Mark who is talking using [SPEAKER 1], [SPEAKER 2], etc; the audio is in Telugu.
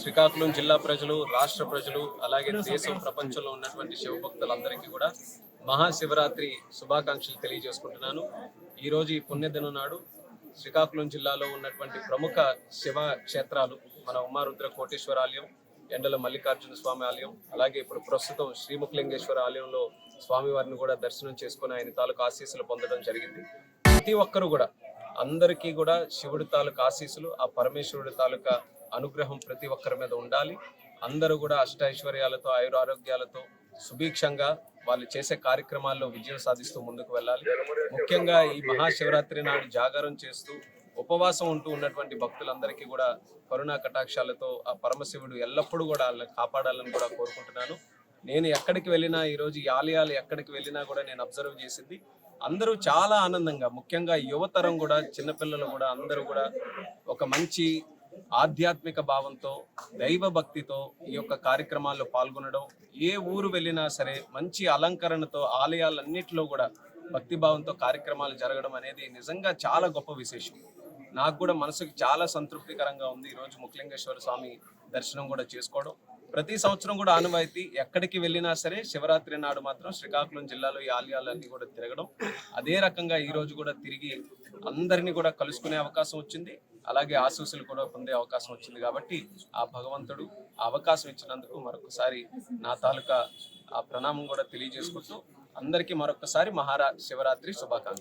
[SPEAKER 1] శ్రీకాకుళం జిల్లా ప్రజలు, రాష్ట్ర ప్రజలు, అలాగే దేశం ప్రపంచంలో ఉన్నటువంటి శివభక్తులందరికీ కూడా మహాశివరాత్రి శుభాకాంక్షలు తెలియజేసుకుంటున్నాను. ఈరోజు ఈ పుణ్యదినం నాడు శ్రీకాకుళం జిల్లాలో ఉన్నటువంటి ప్రముఖ శివ క్షేత్రాలు మన ఉమారుద్ర కోటేశ్వర ఆలయం, ఎండల మల్లికార్జున స్వామి ఆలయం, అలాగే ఇప్పుడు ప్రస్తుతం శ్రీముఖలింగేశ్వర ఆలయంలో స్వామివారిని కూడా దర్శనం చేసుకుని ఆయన తాలూకు ఆశీస్సులు పొందడం జరిగింది. ప్రతి ఒక్కరు కూడా అందరికీ కూడా శివుడి తాలూకు ఆశీస్సులు, ఆ పరమేశ్వరుడి తాలూకా అనుగ్రహం ప్రతి ఒక్కరి మీద ఉండాలి. అందరూ కూడా అష్టైశ్వర్యాలతో, ఆయురారోగ్యాలతో సుభిక్షంగా వాళ్ళు చేసే కార్యక్రమాల్లో విజయం సాధిస్తూ ముందుకు వెళ్ళాలి. ముఖ్యంగా ఈ మహాశివరాత్రి నాడు జాగారం చేస్తూ ఉపవాసం ఉంటూ ఉన్నటువంటి భక్తులందరికీ కూడా కరుణా కటాక్షాలతో ఆ పరమశివుడు ఎల్లప్పుడూ కూడా వాళ్ళని కాపాడాలని కూడా కోరుకుంటున్నాను. నేను ఎక్కడికి వెళ్ళినా, ఈరోజు ఈ ఆలయాలు ఎక్కడికి వెళ్ళినా కూడా నేను అబ్జర్వ్ చేసింది, అందరూ చాలా ఆనందంగా, ముఖ్యంగా యువతరం కూడా, చిన్నపిల్లలు కూడా అందరూ కూడా ఒక మంచి ఆధ్యాత్మిక భావంతో, దైవ భక్తితో ఈ యొక్క కార్యక్రమాల్లో పాల్గొనడం, ఏ ఊరు వెళ్ళినా సరే మంచి అలంకరణతో ఆలయాలన్నింటిలో కూడా భక్తి భావంతో కార్యక్రమాలు జరగడం అనేది నిజంగా చాలా గొప్ప విశేషం. నాకు కూడా మనసుకి చాలా సంతృప్తికరంగా ఉంది ఈరోజు ముఖలింగేశ్వర స్వామి దర్శనం కూడా చేసుకోవడం. ప్రతి సంవత్సరం కూడా ఆనవాయితీ, ఎక్కడికి వెళ్ళినా సరే శివరాత్రి నాడు మాత్రం శ్రీకాకుళం జిల్లాలో ఈ ఆలయాలన్నీ కూడా తిరగడం. అదే రకంగా ఈ రోజు కూడా తిరిగి అందరినీ కూడా కలుసుకునే అవకాశం వచ్చింది, అలాగే ఆశీస్సులు కూడా పొందే అవకాశం వచ్చింది. కాబట్టి ఆ భగవంతుడు ఆ అవకాశం ఇచ్చినందుకు మరొకసారి నా తాలూకా ఆ ప్రణామం కూడా తెలియజేసుకుంటూ అందరికీ మరొకసారి శివరాత్రి శుభాకాంక్షలు.